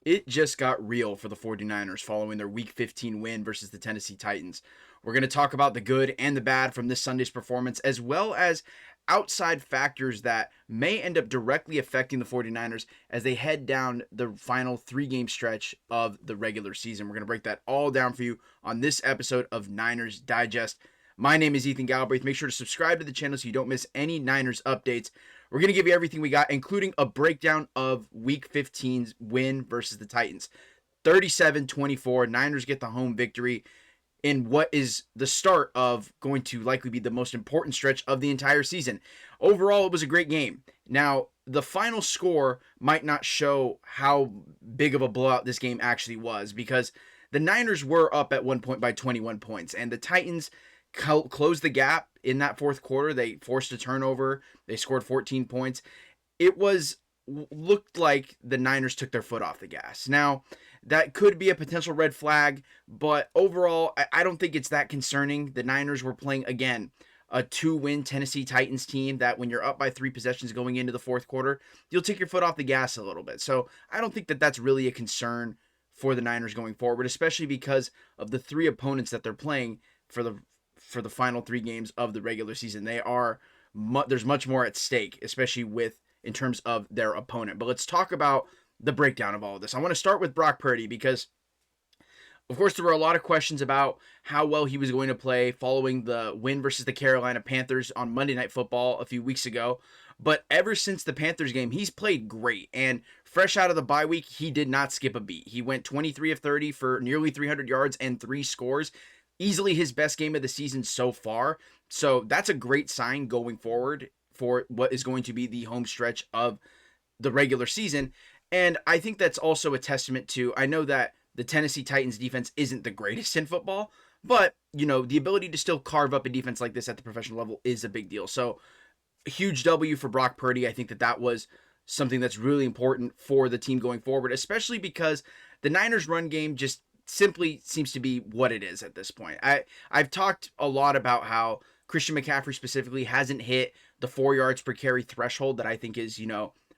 It just got real for the 49ers following their Week 15 win versus the Tennessee Titans. We're going to talk about the good and the bad from this Sunday's performance, as well as outside factors that may end up directly affecting the 49ers as they head down the final 3-game stretch of the regular season. We're going to break that all down for you on this episode of Niners Digest. My name is Ethan Galbraith. Make sure to subscribe to the channel so you don't miss any Niners updates. We're going to give you everything we got, including a breakdown of Week 15's win versus the Titans. 37-24, Niners get the home victory in what is the start of going to likely be the most important stretch of the entire season. Overall, it was a great game. Now, the final score might not show how big of a blowout this game actually was, because the Niners were up at one point by 21 points, and the Titans closed the gap in that fourth quarter. They forced a turnover. They scored 14 points. It looked like the Niners took their foot off the gas. Now, that could be a potential red flag, but overall, I don't think it's that concerning. The Niners were playing, again, a 2-win Tennessee Titans team that when you're up by 3 possessions going into the fourth quarter, you'll take your foot off the gas a little bit. So I don't think that that's really a concern for the Niners going forward, especially because of the 3 opponents that they're playing for the final 3 games of the regular season. There's much more at stake, especially in terms of their opponent. But let's talk about the breakdown of all of this. I want to start with Brock Purdy because, of course, there were a lot of questions about how well he was going to play following the win versus the Carolina Panthers on Monday Night Football a few weeks ago. But ever since the Panthers game, he's played great. And fresh out of the bye week, he did not skip a beat. He went 23 of 30 for nearly 300 yards and 3 scores. Easily his best game of the season so far. So that's a great sign going forward for what is going to be the home stretch of the regular season. And I think that's also a testament to, I know that the Tennessee Titans defense isn't the greatest in football, but, the ability to still carve up a defense like this at the professional level is a big deal. So a huge W for Brock Purdy. I think that was something that's really important for the team going forward, especially because the Niners run game just simply seems to be what it is at this point. I've talked a lot about how Christian McCaffrey specifically hasn't hit the 4 yards per carry threshold that I think is,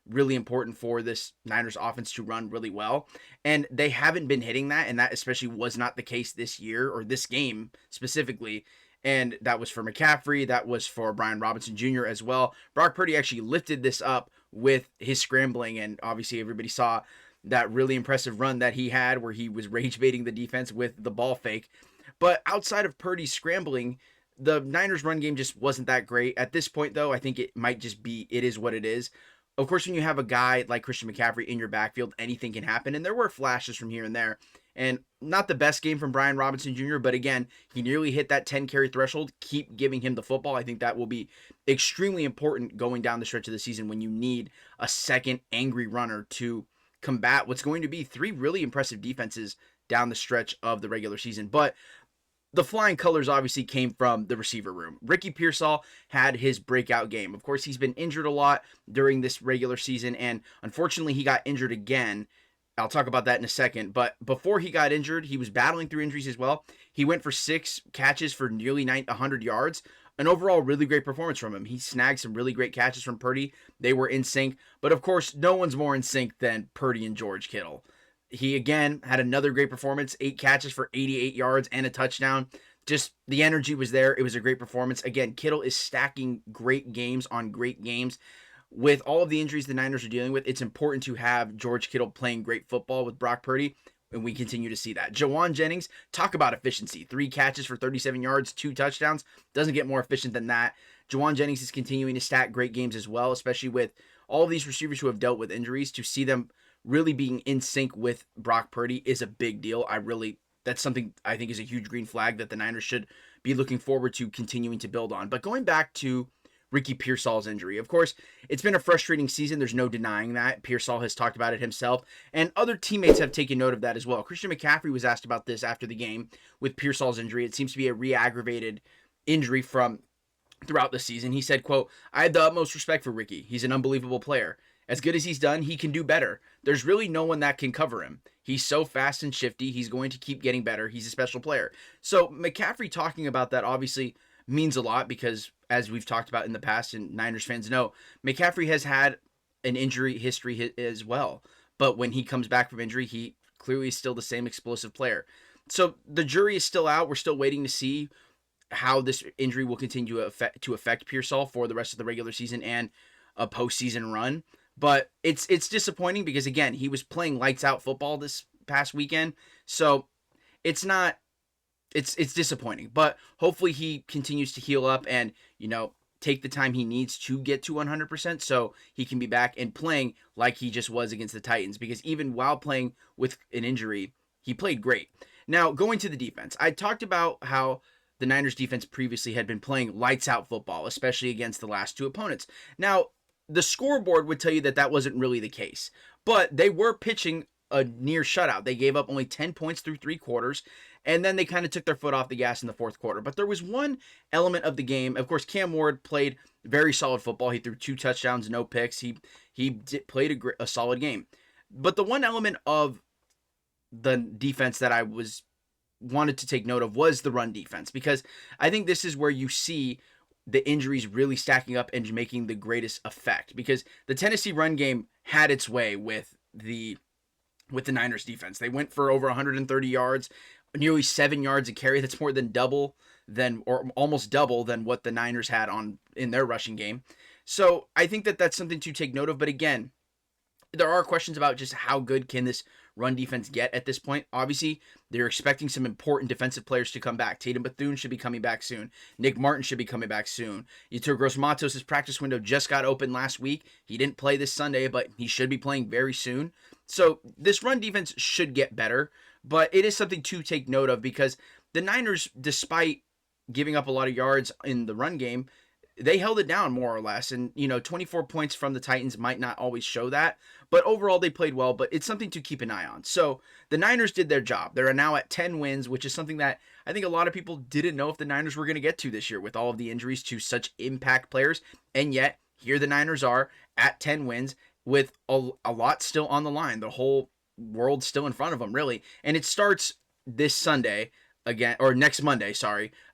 really important for this Niners offense to run really well. And they haven't been hitting that, and that especially was not the case this year or this game specifically. And that was for McCaffrey. That was for Brian Robinson Jr. as well. Brock Purdy actually lifted this up with his scrambling, and obviously everybody saw that really impressive run that he had where he was rage baiting the defense with the ball fake. But outside of Purdy's scrambling, the Niners run game just wasn't that great. At this point, though, I think it might just be, it is what it is. Of course, when you have a guy like Christian McCaffrey in your backfield, anything can happen. And there were flashes from here and there. And not the best game from Brian Robinson Jr., but again, he nearly hit that 10 carry threshold. Keep giving him the football. I think that will be extremely important going down the stretch of the season when you need a second angry runner to combat what's going to be 3 really impressive defenses down the stretch of the regular season. But the flying colors obviously came from the receiver room. Ricky Pearsall had his breakout game. Of course, he's been injured a lot during this regular season, and unfortunately, he got injured again. I'll talk about that in a second. But before he got injured, he was battling through injuries as well. He went for 6 catches for nearly 100 yards. An overall really great performance from him. He snagged some really great catches from Purdy. They were in sync. But of course, no one's more in sync than Purdy and George Kittle. He, again, had another great performance, 8 catches for 88 yards and a touchdown. Just the energy was there. It was a great performance. Again, Kittle is stacking great games on great games. With all of the injuries the Niners are dealing with, it's important to have George Kittle playing great football with Brock Purdy, and we continue to see that. Jauan Jennings, talk about efficiency. 3 catches for 37 yards, 2 touchdowns. Doesn't get more efficient than that. Jauan Jennings is continuing to stack great games as well, especially with all of these receivers who have dealt with injuries. To see them really being in sync with Brock Purdy is a big deal. That's something I think is a huge green flag that the Niners should be looking forward to continuing to build on. But going back to Ricky Pearsall's injury, of course, it's been a frustrating season. There's no denying that. Pearsall has talked about it himself, and other teammates have taken note of that as well. Christian McCaffrey was asked about this after the game with Pearsall's injury. It seems to be a re-aggravated injury from throughout the season. He said, quote, "I have the utmost respect for Ricky. He's an unbelievable player. As good as he's done, he can do better. There's really no one that can cover him. He's so fast and shifty. He's going to keep getting better. He's a special player." So McCaffrey talking about that obviously means a lot because, as we've talked about in the past and Niners fans know, McCaffrey has had an injury history as well. but when he comes back from injury, he clearly is still the same explosive player. So the jury is still out. We're still waiting to see how this injury will continue to affect Pearsall for the rest of the regular season and a postseason run. But it's disappointing because, again, he was playing lights out football this past weekend. So it's disappointing. But hopefully he continues to heal up and, take the time he needs to get to 100% so he can be back and playing like he just was against the Titans. Because even while playing with an injury, he played great. Now, going to the defense, I talked about how the Niners defense previously had been playing lights out football, especially against the last two opponents. Now, the scoreboard would tell you that that wasn't really the case, but they were pitching a near shutout. They gave up only 10 points through 3 quarters, and then they kind of took their foot off the gas in the fourth quarter. But there was one element of the game. Of course, Cam Ward played very solid football. He threw 2 touchdowns, no picks. He played a solid game. But the one element of the defense that I wanted to take note of was the run defense, because I think this is where you see the injuries really stacking up and making the greatest effect, because the Tennessee run game had its way with the Niners defense. They went for over 130 yards, nearly 7 yards a carry. That's more than or almost double than what the Niners had in their rushing game. So I think that that's something to take note of. But again, there are questions about just how good can this run defense get at this point. Obviously, they're expecting some important defensive players to come back. Tatum Bethune should be coming back soon. Nick Martin should be coming back soon. Yetur Gross-Matos' practice window just got open last week. He didn't play this Sunday, but he should be playing very soon. So this run defense should get better, but it is something to take note of, because the Niners, despite giving up a lot of yards in the run game, they held it down more or less. And, 24 points from the Titans might not always show that, but overall they played well, but it's something to keep an eye on. So the Niners did their job. They're now at 10 wins, which is something that I think a lot of people didn't know if the Niners were going to get to this year with all of the injuries to such impact players. And yet here the Niners are at 10 wins with a lot still on the line. The whole world still in front of them, really. And it starts this Sunday next Monday,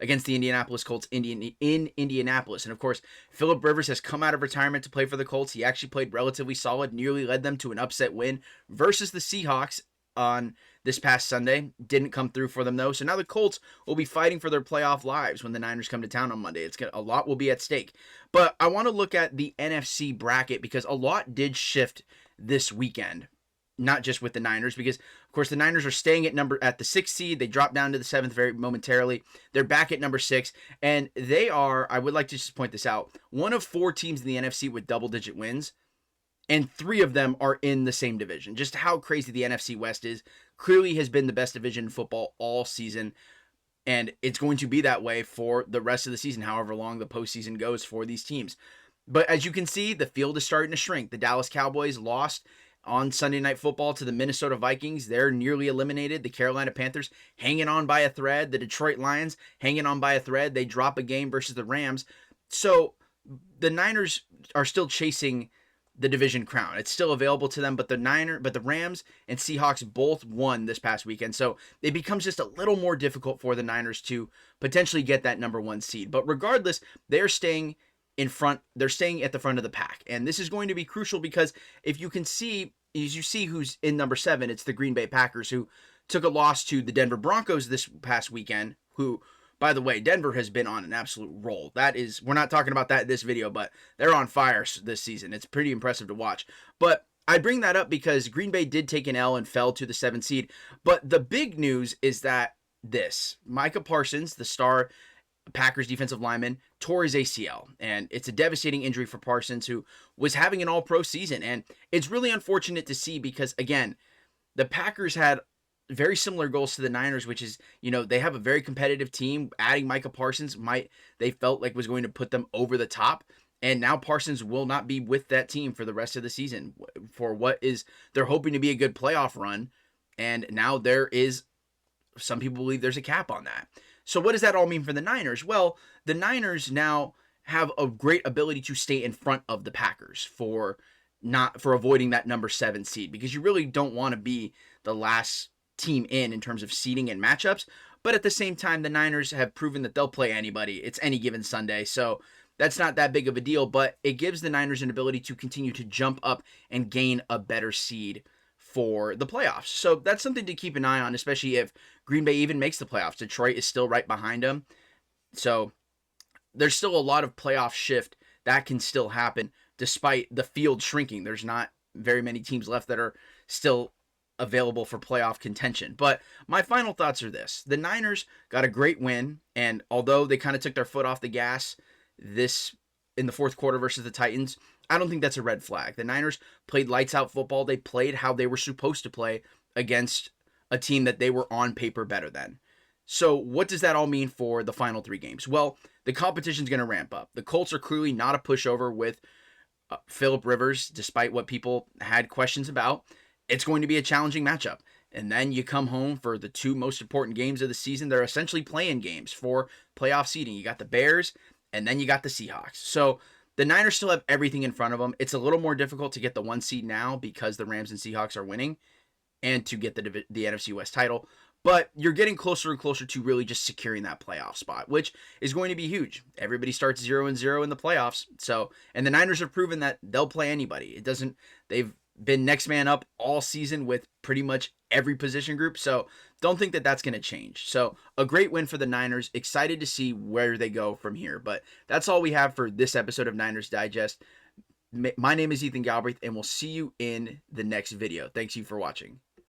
against the Indianapolis Colts in Indianapolis. And of course, Phillip Rivers has come out of retirement to play for the Colts. He actually played relatively solid, nearly led them to an upset win versus the Seahawks on this past Sunday. Didn't come through for them though. So now the Colts will be fighting for their playoff lives when the Niners come to town on Monday. A lot will be at stake. But I want to look at the NFC bracket, because a lot did shift this weekend. Not just with the Niners, because of course the Niners are staying at the 6th seed. They dropped down to the 7th very momentarily. They're back at number 6, and they are, I would like to just point this out, one of 4 teams in the NFC with double-digit wins, and 3 of them are in the same division. Just how crazy the NFC West is. Clearly has been the best division in football all season, and it's going to be that way for the rest of the season, however long the postseason goes for these teams. But as you can see, the field is starting to shrink. The Dallas Cowboys lost on Sunday Night Football to the Minnesota Vikings. They're nearly eliminated. The Carolina Panthers hanging on by a thread. The Detroit Lions hanging on by a thread. They drop a game versus the Rams. So the Niners are still chasing the division crown. It's still available to them, but the Rams and Seahawks both won this past weekend. So it becomes just a little more difficult for the Niners to potentially get that number 1 seed. But regardless, they're staying in front. They're staying at the front of the pack. And this is going to be crucial, because if you can see, as you see who's in number 7, it's the Green Bay Packers, who took a loss to the Denver Broncos this past weekend, who, by the way, Denver has been on an absolute roll. We're not talking about that in this video, but they're on fire this season. It's pretty impressive to watch. But I bring that up because Green Bay did take an L and fell to the 7th seed. But the big news is that Micah Parsons, the star Packers defensive lineman, tore his ACL, and it's a devastating injury for Parsons, who was having an all-pro season. And it's really unfortunate to see, because again, the Packers had very similar goals to the Niners, which is, they have a very competitive team. Adding Micah Parsons they felt like was going to put them over the top. And now Parsons will not be with that team for the rest of the season for they're hoping to be a good playoff run. And now some people believe there's a cap on that. So what does that all mean for the Niners? Well, the Niners now have a great ability to stay in front of the Packers for avoiding that number 7 seed, because you really don't want to be the last team in terms of seeding and matchups. But at the same time, the Niners have proven that they'll play anybody. It's any given Sunday. So that's not that big of a deal, but it gives the Niners an ability to continue to jump up and gain a better seed for the playoffs. So that's something to keep an eye on, especially if Green Bay even makes the playoffs. Detroit is still right behind them. So there's still a lot of playoff shift that can still happen despite the field shrinking. There's not very many teams left that are still available for playoff contention. But my final thoughts are this. The Niners got a great win, and although they kind of took their foot off the gas this in the fourth quarter versus the Titans, I don't think that's a red flag. The Niners played lights out football. They played how they were supposed to play against a team that they were on paper better than. So what does that all mean for the final 3 games? Well, the competition's going to ramp up. The Colts are clearly not a pushover with Phillip Rivers, despite what people had questions about. It's going to be a challenging matchup. And then you come home for the 2 most important games of the season. They're essentially play-in games for playoff seeding. You got the Bears, and then you got the Seahawks. So the Niners still have everything in front of them. It's a little more difficult to get the 1 seed now because the Rams and Seahawks are winning and to get the NFC West title. But you're getting closer and closer to really just securing that playoff spot, which is going to be huge. Everybody starts 0-0 in the playoffs. So, and the Niners have proven that they'll play anybody. They've been next man up all season with pretty much every position group. So don't think that that's going to change. So a great win for the Niners. Excited to see where they go from here. But that's all we have for this episode of Niners Digest. My name is Ethan Galbraith, and we'll see you in the next video. Thanks you for watching.